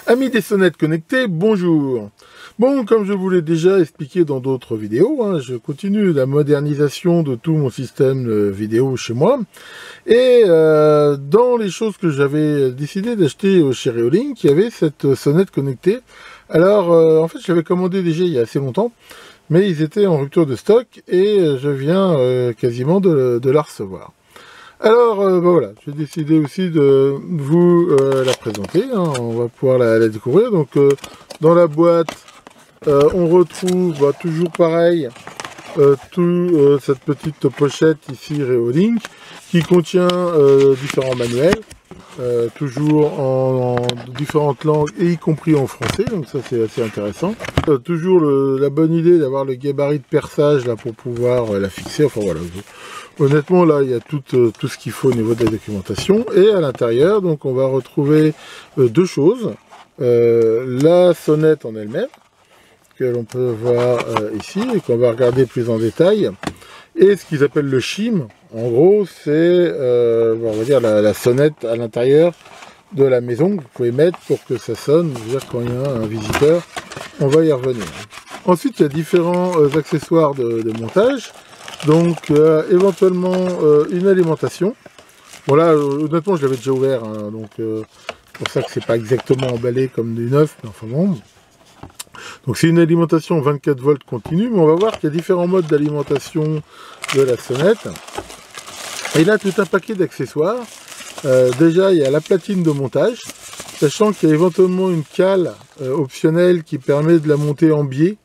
Amis des sonnettes connectées, bonjour. Bon, comme je vous l'ai déjà expliqué dans d'autres vidéos, je continue la modernisation de tout mon système vidéo chez moi. Et dans les choses que j'avais décidé d'acheter chez Reolink, il y avait cette sonnette connectée. Alors, en fait, je l'avais commandé déjà il y a assez longtemps, mais ils étaient en rupture de stock et je viens quasiment de la recevoir. Alors, voilà, j'ai décidé aussi de vous la présenter, on va pouvoir la découvrir. Donc, dans la boîte, on retrouve toujours pareil, cette petite pochette ici Reolink, qui contient différents manuels, toujours en différentes langues, et y compris en français, donc ça c'est assez intéressant. Toujours la bonne idée d'avoir le gabarit de perçage là pour pouvoir la fixer, enfin voilà. Honnêtement, là, il y a tout ce qu'il faut au niveau de la documentation. Et à l'intérieur, donc, on va retrouver deux choses. La sonnette en elle-même, que l'on peut voir ici, et qu'on va regarder plus en détail. Et ce qu'ils appellent le shim. En gros, c'est, on va dire, la sonnette à l'intérieur de la maison que vous pouvez mettre pour que ça sonne. Je veux dire, quand il y a un visiteur, on va y revenir. Ensuite, il y a différents accessoires de montage. Donc, éventuellement, une alimentation. Bon là, honnêtement, je l'avais déjà ouvert, donc c'est pour ça que c'est pas exactement emballé comme du neuf, mais enfin bon. Donc, c'est une alimentation 24 volts continue, mais on va voir qu'il y a différents modes d'alimentation de la sonnette. Et là, tout un paquet d'accessoires. Déjà, il y a la platine de montage, sachant qu'il y a éventuellement une cale optionnelle qui permet de la monter en biais.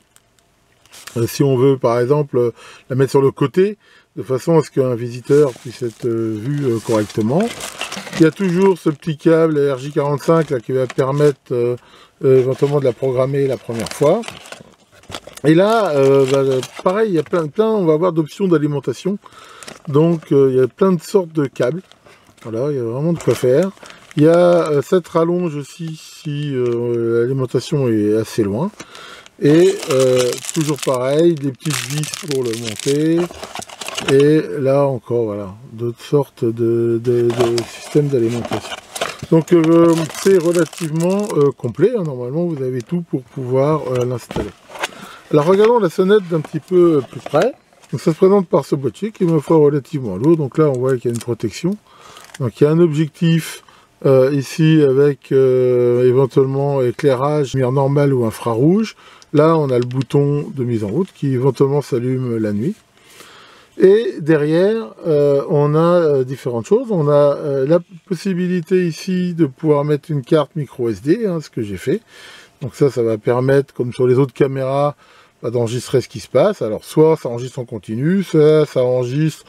Si on veut par exemple la mettre sur le côté, de façon à ce qu'un visiteur puisse être vu correctement. Il y a toujours ce petit câble RJ45 là, qui va permettre éventuellement de la programmer la première fois. Et là, pareil, il y a plein, on va avoir d'options d'alimentation. Donc il y a plein de sortes de câbles. Voilà, il y a vraiment de quoi faire. Il y a cette rallonge aussi si l'alimentation est assez loin. Et toujours pareil, des petites vis pour le monter. Et là encore, voilà, d'autres sortes de systèmes d'alimentation. Donc c'est relativement complet, normalement vous avez tout pour pouvoir l'installer. Alors regardons la sonnette d'un petit peu plus près. Donc ça se présente par ce boîtier qui est ma foi relativement lourd. Donc là on voit qu'il y a une protection. Donc il y a un objectif ici avec éventuellement éclairage, lumière normale ou infrarouge. Là, on a le bouton de mise en route qui éventuellement s'allume la nuit. Et derrière, on a différentes choses. On a la possibilité ici de pouvoir mettre une carte micro SD, ce que j'ai fait. Donc ça va permettre, comme sur les autres caméras, d'enregistrer ce qui se passe. Alors, soit ça enregistre en continu, soit ça enregistre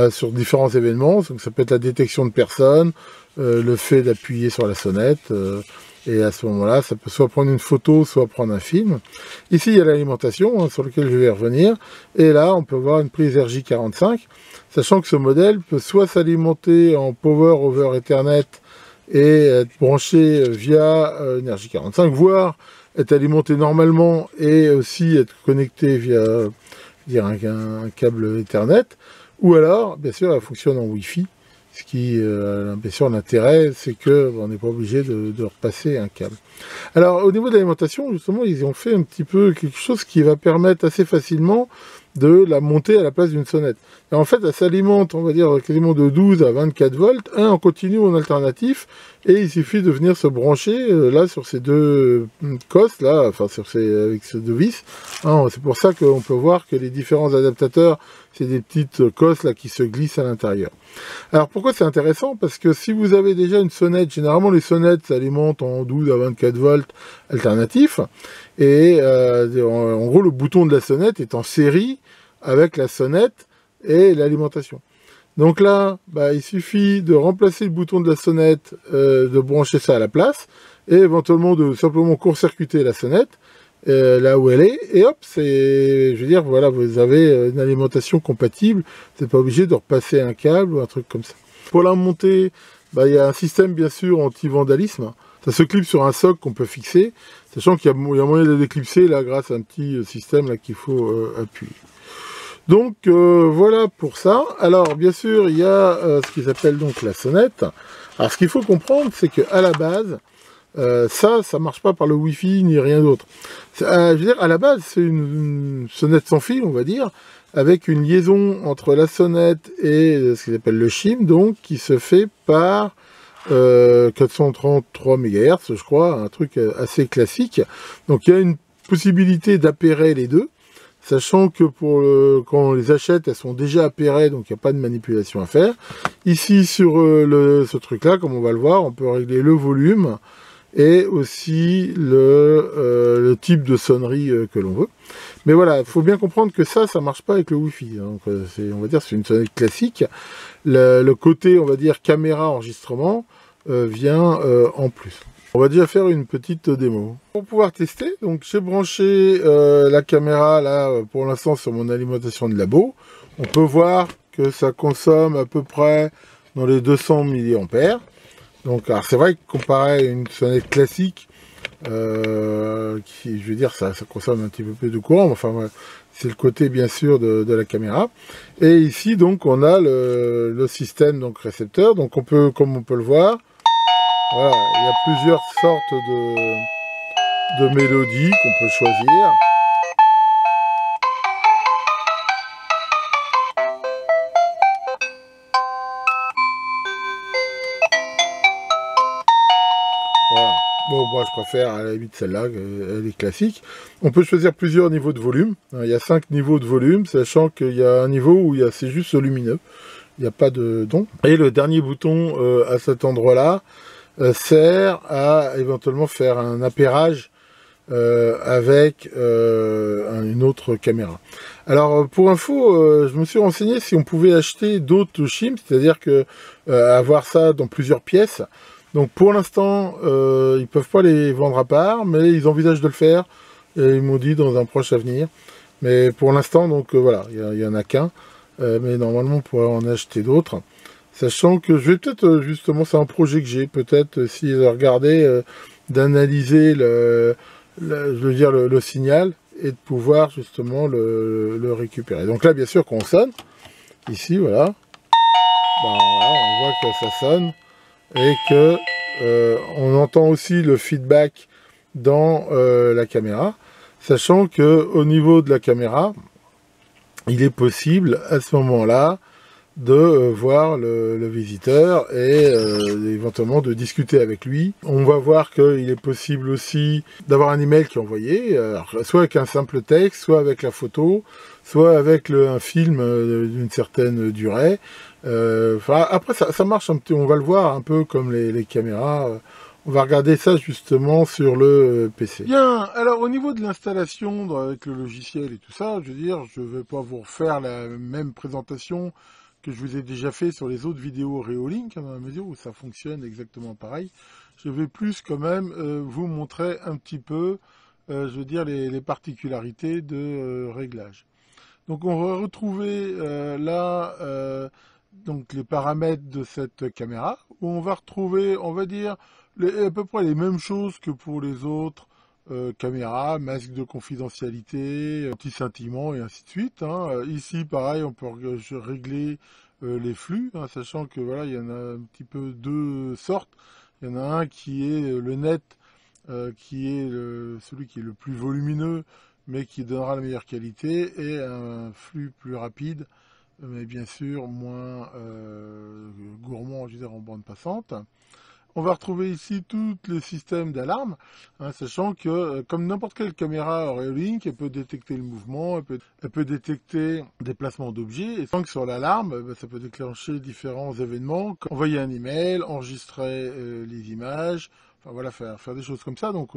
sur différents événements. Donc ça peut être la détection de personnes, le fait d'appuyer sur la sonnette. Et à ce moment-là, ça peut soit prendre une photo, soit prendre un film. Ici, il y a l'alimentation, sur lequel je vais revenir. Et là, on peut voir une prise RJ45, sachant que ce modèle peut soit s'alimenter en Power over Ethernet et être branché via une RJ45, voire être alimenté normalement et aussi être connecté via un câble Ethernet. Ou alors, bien sûr, elle fonctionne en Wi-Fi. Ce qui, bien sûr, l'intérêt, c'est qu'on n'est pas obligé de repasser un câble. Alors, au niveau de l'alimentation, justement, ils ont fait un petit peu quelque chose qui va permettre assez facilement de la monter à la place d'une sonnette. Et en fait, elle s'alimente, on va dire, quasiment de 12 à 24 volts, en continu ou en alternatif, et il suffit de venir se brancher, là, sur ces deux cosses, là, enfin, avec ces deux vis. C'est pour ça qu'on peut voir que les différents adaptateurs, c'est des petites cosses, là, qui se glissent à l'intérieur. Alors, pourquoi c'est intéressant? Parce que si vous avez déjà une sonnette, généralement, les sonnettes s'alimentent en 12 à 24 volts alternatifs, et en gros, le bouton de la sonnette est en série avec la sonnette et l'alimentation. Donc là, il suffit de remplacer le bouton de la sonnette, de brancher ça à la place, et éventuellement de simplement court-circuiter la sonnette, là où elle est, et hop, je veux dire, voilà, vous avez une alimentation compatible, vous n'êtes pas obligé de repasser un câble ou un truc comme ça. Pour la monter, il y a un système bien sûr anti-vandalisme. Ça se clip sur un socle qu'on peut fixer, sachant qu'il y a moyen de déclipser là grâce à un petit système là qu'il faut appuyer. Donc voilà pour ça. Alors bien sûr il y a ce qu'ils appellent donc la sonnette. Alors ce qu'il faut comprendre, c'est qu'à la base, ça marche pas par le Wi-Fi ni rien d'autre. Je veux dire, à la base, c'est une sonnette sans fil, on va dire, avec une liaison entre la sonnette et ce qu'ils appellent le shim, donc, qui se fait par 433 MHz, je crois, un truc assez classique. Donc, il y a une possibilité d'appairer les deux, sachant que quand on les achète, elles sont déjà appairées, donc il n'y a pas de manipulation à faire. Ici, sur ce truc-là, comme on va le voir, on peut régler le volume et aussi le type de sonnerie que l'on veut. Mais voilà, il faut bien comprendre que ça marche pas avec le Wi-Fi. Donc, on va dire c'est une sonnette classique. Le côté, on va dire, caméra enregistrement vient en plus. On va déjà faire une petite démo. Pour pouvoir tester, donc j'ai branché la caméra là pour l'instant sur mon alimentation de labo. On peut voir que ça consomme à peu près dans les 200 mAh. Donc, alors c'est vrai que comparé à une sonnette classique, je veux dire, ça consomme un petit peu plus de courant, mais enfin, ouais, c'est le côté bien sûr de la caméra. Et ici, donc, on a le système donc récepteur. Donc, on peut, comme on peut le voir, voilà, il y a plusieurs sortes de mélodies qu'on peut choisir. Voilà. Bon, moi je préfère à la limite celle-là, elle est classique. On peut choisir plusieurs niveaux de volume. Il y a 5 niveaux de volume, sachant qu'il y a un niveau où c'est juste lumineux. Il n'y a pas de don. Et le dernier bouton à cet endroit-là sert à éventuellement faire un appairage avec une autre caméra. Alors pour info, je me suis renseigné si on pouvait acheter d'autres shims, c'est-à-dire que avoir ça dans plusieurs pièces. Donc pour l'instant, ils peuvent pas les vendre à part, mais ils envisagent de le faire. Et ils m'ont dit dans un proche avenir. Mais pour l'instant, donc voilà, il y en a qu'un. Mais normalement, on pourrait en acheter d'autres. Sachant que je vais peut-être, justement, c'est un projet que j'ai, peut-être, si regarder, d'analyser je veux dire, le signal et de pouvoir justement le récupérer. Donc là, bien sûr, quand on sonne, ici, voilà, ben, voilà, on voit que ça sonne. Et que on entend aussi le feedback dans la caméra, sachant que au niveau de la caméra, il est possible à ce moment-là de voir le visiteur et éventuellement de discuter avec lui. On va voir qu'il est possible aussi d'avoir un email qui est envoyé, soit avec un simple texte, soit avec la photo, soit avec un film d'une certaine durée. Après, ça marche un petit, on va le voir un peu comme les caméras. On va regarder ça justement sur le PC. Bien, alors au niveau de l'installation avec le logiciel et tout ça, je veux dire, je ne vais pas vous refaire la même présentation que je vous ai déjà fait sur les autres vidéos Reolink, dans la mesure où ça fonctionne exactement pareil. Je vais plus quand même vous montrer un petit peu, je veux dire, les particularités de réglage. Donc on va retrouver là donc les paramètres de cette caméra, où on va retrouver, on va dire, à peu près les mêmes choses que pour les autres caméras, masque de confidentialité, anti-scintillement et ainsi de suite. Hein. Ici, pareil, on peut régler les flux, hein, sachant que voilà, il y en a un petit peu deux sortes. Il y en a un qui est le net, qui est celui qui est le plus volumineux, mais qui donnera la meilleure qualité, et un flux plus rapide, mais bien sûr moins gourmand, je veux dire, en bande passante. On va retrouver ici tous les systèmes d'alarme, hein, sachant que comme n'importe quelle caméra Reolink, elle peut détecter le mouvement, elle peut détecter des placements d'objets, et tant que sur l'alarme, ça peut déclencher différents événements, comme envoyer un email, enregistrer les images, enfin voilà, faire des choses comme ça. Donc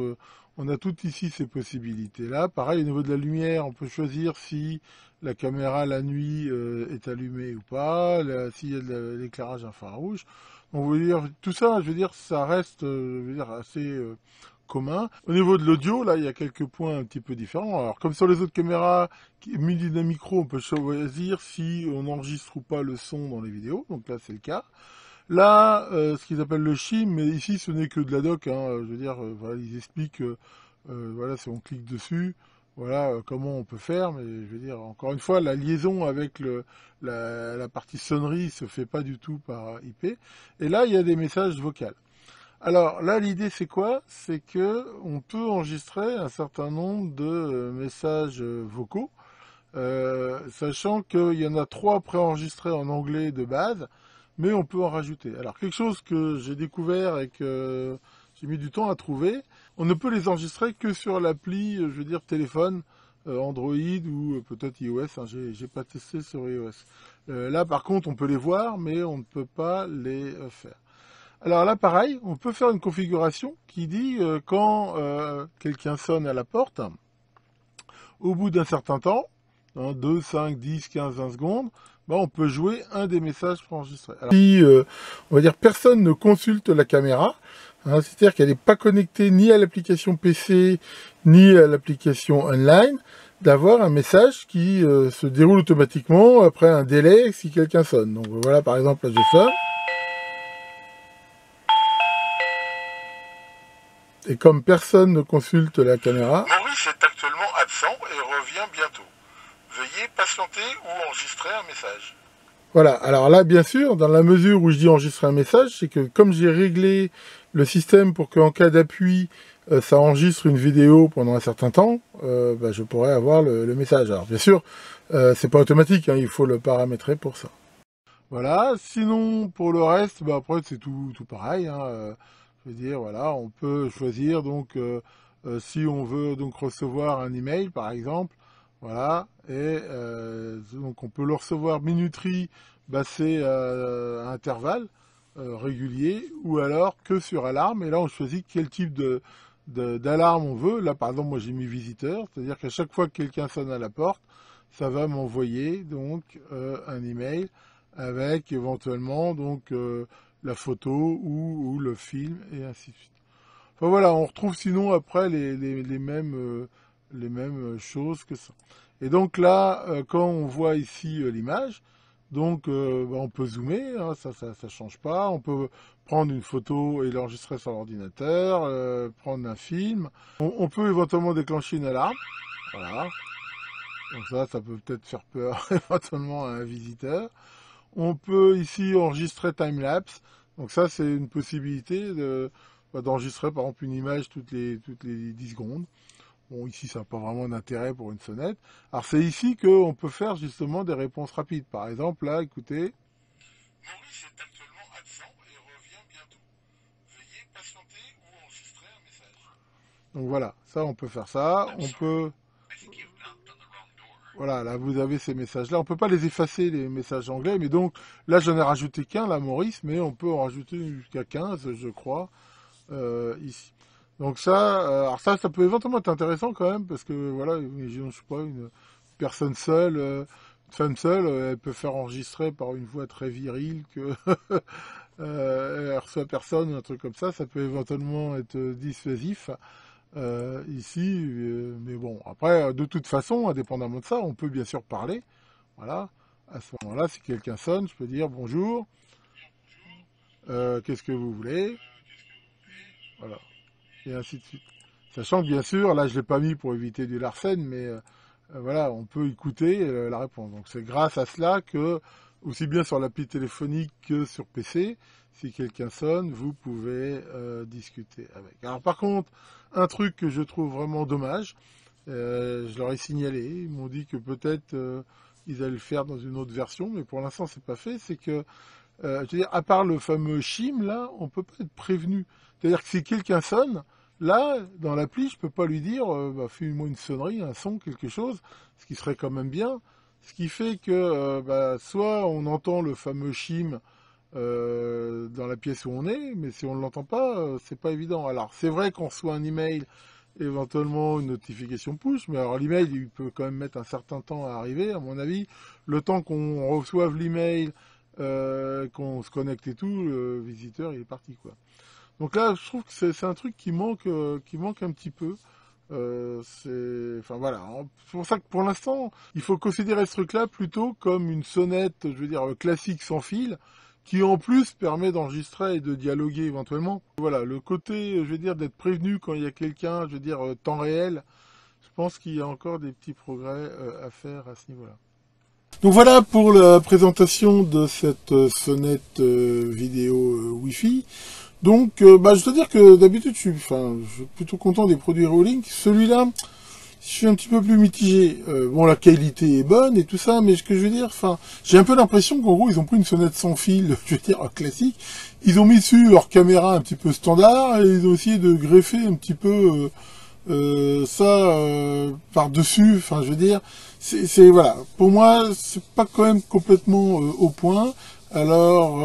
on a toutes ici ces possibilités-là. Pareil, au niveau de la lumière, on peut choisir si la caméra la nuit est allumée ou pas, s'il y a de l'éclairage infrarouge. On veut dire, tout ça, je veux dire, ça reste je veux dire, assez commun. Au niveau de l'audio, là, il y a quelques points un petit peu différents. Alors, comme sur les autres caméras munies d'un micro, on peut choisir si on enregistre ou pas le son dans les vidéos. Donc là, c'est le cas. Là, ce qu'ils appellent le shim, mais ici, ce n'est que de la doc. Hein, je veux dire, voilà, ils expliquent, voilà, si on clique dessus, voilà comment on peut faire, mais je veux dire, encore une fois, la liaison avec la partie sonnerie se fait pas du tout par IP. Et là, il y a des messages vocaux. Alors là, l'idée c'est quoi? C'est que on peut enregistrer un certain nombre de messages vocaux, sachant qu'il y en a 3 préenregistrés en anglais de base, mais on peut en rajouter. Alors quelque chose que j'ai découvert et que j'ai mis du temps à trouver, on ne peut les enregistrer que sur l'appli, je veux dire téléphone, Android ou peut-être iOS, hein, j'ai pas testé sur iOS. Là par contre on peut les voir, mais on ne peut pas les faire. Alors là, pareil, on peut faire une configuration qui dit quand quelqu'un sonne à la porte, au bout d'un certain temps, 2, 5, 10, 15, 20 secondes, bah, on peut jouer un des messages préenregistrés. Alors, si, on va dire, personne ne consulte la caméra, hein, c'est-à-dire qu'elle n'est pas connectée ni à l'application PC, ni à l'application online, d'avoir un message qui se déroule automatiquement après un délai si quelqu'un sonne. Donc voilà, par exemple, là je sonne. Et comme personne ne consulte la caméra... Maurice est actuellement absent et revient bientôt. Veuillez patienter ou enregistrer un message. Voilà, alors là, bien sûr, dans la mesure où je dis enregistrer un message, c'est que comme j'ai réglé le système pour qu'en cas d'appui, ça enregistre une vidéo pendant un certain temps, bah, je pourrais avoir le message. Alors bien sûr, c'est pas automatique, hein, il faut le paramétrer pour ça. Voilà, sinon pour le reste, bah, après c'est tout pareil, hein, je veux dire, voilà, on peut choisir donc si on veut donc recevoir un email par exemple, voilà, et donc on peut le recevoir minuterie, bah, c'est à intervalles réguliers, ou alors que sur alarme, et là on choisit quel type d'alarme on veut. Là par exemple moi j'ai mis visiteur, c'est-à-dire qu'à chaque fois que quelqu'un sonne à la porte, ça va m'envoyer donc un email avec éventuellement donc la photo ou le film, et ainsi de suite. Enfin voilà, on retrouve sinon après les mêmes choses que ça. Et donc là, quand on voit ici l'image, donc bah, on peut zoomer, hein, ça change pas. On peut prendre une photo et l'enregistrer sur l'ordinateur, prendre un film. On peut éventuellement déclencher une alarme. Voilà. Donc ça peut peut-être faire peur éventuellement à un visiteur. On peut ici enregistrer timelapse. Donc ça, c'est une possibilité d'enregistrer par exemple une image toutes les 10 secondes. Bon, ici, ça n'a pas vraiment d'intérêt pour une sonnette. Alors c'est ici qu'on peut faire justement des réponses rapides. Par exemple, là, écoutez. Maurice est actuellement absent et revient bientôt. Veuillez patienter ou enregistrer un message. Donc voilà, ça, on peut faire ça. On peut... Voilà, là vous avez ces messages-là. On peut pas les effacer, les messages anglais, mais donc là j'en ai rajouté qu'un, là Maurice, mais on peut en rajouter jusqu'à 15, je crois, ici. Donc ça, alors ça peut éventuellement être intéressant quand même, parce que voilà, imaginons, je sais pas, une personne seule, une femme seule, elle peut faire enregistrer par une voix très virile que elle reçoit personne, un truc comme ça peut éventuellement être dissuasif. Ici, mais bon, après, de toute façon, indépendamment de ça, on peut bien sûr parler. Voilà, à ce moment-là, si quelqu'un sonne, je peux dire bonjour, qu'est-ce que vous voulez, voilà, et ainsi de suite. Sachant que bien sûr, là, je l'ai pas mis pour éviter du larcène, mais voilà, on peut écouter la réponse. Donc c'est grâce à cela que, aussi bien sur l'appli téléphonique que sur PC, si quelqu'un sonne, vous pouvez discuter avec. Alors par contre, un truc que je trouve vraiment dommage, je leur ai signalé, ils m'ont dit que peut-être ils allaient le faire dans une autre version, mais pour l'instant c'est pas fait, c'est que, je veux dire, à part le fameux CHIM, là, on peut pas être prévenu. C'est-à-dire que si quelqu'un sonne, là, dans l'appli, je peux pas lui dire, bah, fais-moi une sonnerie, un son, quelque chose, ce qui serait quand même bien. Ce qui fait que, bah, soit on entend le fameux CHIM dans la pièce où on est, mais si on ne l'entend pas, c'est pas évident. Alors, c'est vrai qu'on reçoit un email, éventuellement une notification push, mais alors l'email, il peut quand même mettre un certain temps à arriver, à mon avis. Le temps qu'on reçoive l'email, qu'on se connecte et tout, le visiteur, il est parti, quoi. Donc là, je trouve que c'est un truc qui manque un petit peu. Enfin voilà, c'est pour ça que pour l'instant, il faut considérer ce truc-là plutôt comme une sonnette, je veux dire, classique sans fil, qui en plus permet d'enregistrer et de dialoguer éventuellement. Voilà, le côté, je veux dire, d'être prévenu quand il y a quelqu'un, je veux dire, temps réel, je pense qu'il y a encore des petits progrès à faire à ce niveau-là. Donc voilà pour la présentation de cette sonnette vidéo Wi-Fi. Donc, je dois dire que d'habitude, je suis plutôt content des produits Reolink. Celui-là, je suis un petit peu plus mitigé. Bon, la qualité est bonne et tout ça, mais ce que je veux dire, j'ai un peu l'impression qu'en gros, ils ont pris une sonnette sans fil, je veux dire, classique. Ils ont mis dessus leur caméra un petit peu standard et ils ont essayé de greffer un petit peu ça par-dessus. Enfin, je veux dire, voilà. Pour moi, c'est pas quand même complètement au point. Alors,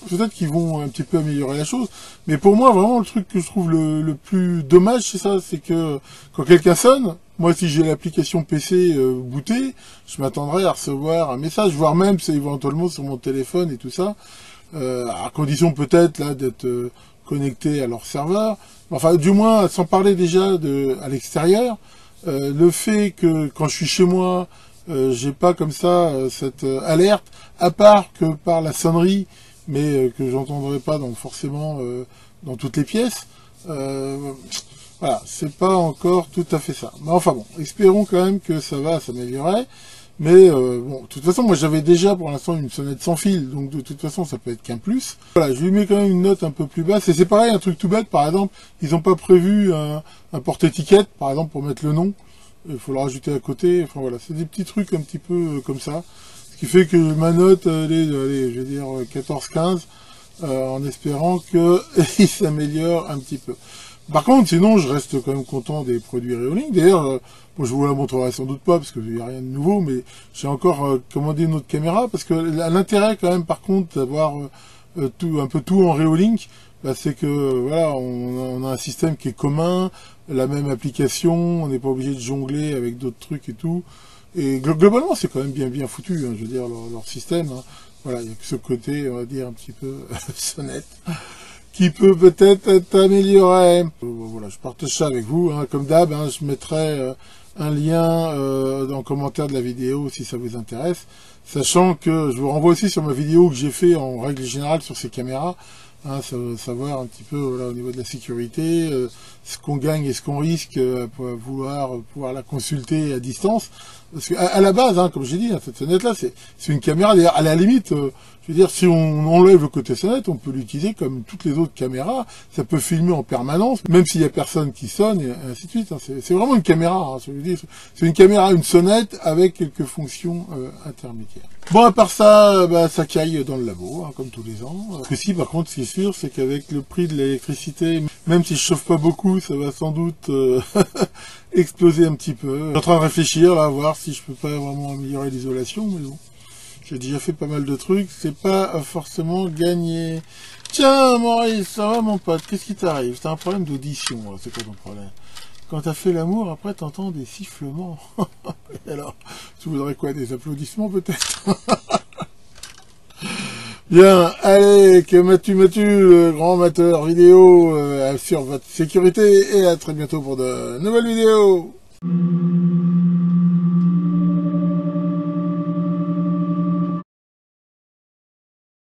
peut-être qu'ils vont un petit peu améliorer la chose, mais pour moi, vraiment, le truc que je trouve le plus dommage, c'est ça, c'est que quand quelqu'un sonne, moi, si j'ai l'application PC bootée, je m'attendrais à recevoir un message, voire même, c'est éventuellement sur mon téléphone et tout ça, à condition peut-être là d'être connecté à leur serveur. Enfin, du moins, sans parler déjà à l'extérieur, le fait que quand je suis chez moi, j'ai pas comme ça cette alerte, à part que par la sonnerie, mais que j'entendrai pas forcément dans toutes les pièces. Voilà, c'est pas encore tout à fait ça. Mais enfin bon, espérons quand même que ça va s'améliorer. Mais bon, de toute façon, moi j'avais déjà pour l'instant une sonnette sans fil, donc de toute façon ça peut être qu'un plus. Voilà, je lui mets quand même une note un peu plus basse. Et c'est pareil, un truc tout bête, par exemple, ils n'ont pas prévu un porte-étiquette, par exemple, pour mettre le nom. Il faut le rajouter à côté. Enfin voilà, c'est des petits trucs un petit peu comme ça. Ce qui fait que ma note, elle est, allez, je vais dire 14-15, en espérant qu'il s'améliore un petit peu. Par contre, sinon, je reste quand même content des produits Reolink. D'ailleurs, bon, je vous la montrerai sans doute pas, parce qu'il n'y a rien de nouveau, mais j'ai encore commandé une autre caméra, parce que l'intérêt quand même, par contre, d'avoir un peu tout en Reolink, c'est que voilà, on a un système qui est commun, la même application, on n'est pas obligé de jongler avec d'autres trucs et tout. Et globalement, c'est quand même bien foutu, hein, je veux dire, leur système. Hein. Voilà, il n'y a que ce côté, on va dire, un petit peu sonnette, qui peut peut-être être amélioré. Voilà, je partage ça avec vous, hein, comme d'hab, hein, je mettrai un lien dans le commentaire de la vidéo si ça vous intéresse, sachant que je vous renvoie aussi sur ma vidéo que j'ai fait en règle générale sur ces caméras, hein, savoir un petit peu voilà, au niveau de la sécurité, ce qu'on gagne et ce qu'on risque pour pouvoir la consulter à distance. Parce qu'à la base, hein, comme j'ai dit, hein, cette sonnette-là, c'est une caméra, d'ailleurs, à la limite, je veux dire, si on enlève le côté sonnette, on peut l'utiliser comme toutes les autres caméras, ça peut filmer en permanence, même s'il y a personne qui sonne, et ainsi de suite. Hein. C'est vraiment une caméra, hein, c'est une caméra, une sonnette, avec quelques fonctions intermédiaires. Bon, à part ça, ça caille dans le labo, hein, comme tous les ans. Ce que si, par contre, ce qui est sûr, c'est qu'avec le prix de l'électricité, même si je chauffe pas beaucoup, ça va sans doute exploser un petit peu. Je suis en train de réfléchir, là, à voir si je peux pas vraiment améliorer l'isolation, mais bon. J'ai déjà fait pas mal de trucs, c'est pas forcément gagné. Tiens, Maurice, ça va mon pote, qu'est-ce qui t'arrive? T'as un problème d'audition, c'est quoi ton problème? Quand t'as fait l'amour, après t'entends des sifflements. Alors, tu voudrais quoi, des applaudissements peut-être? Bien, allez, que Mathieu, le grand amateur vidéo, assure votre sécurité, et à très bientôt pour de nouvelles vidéos.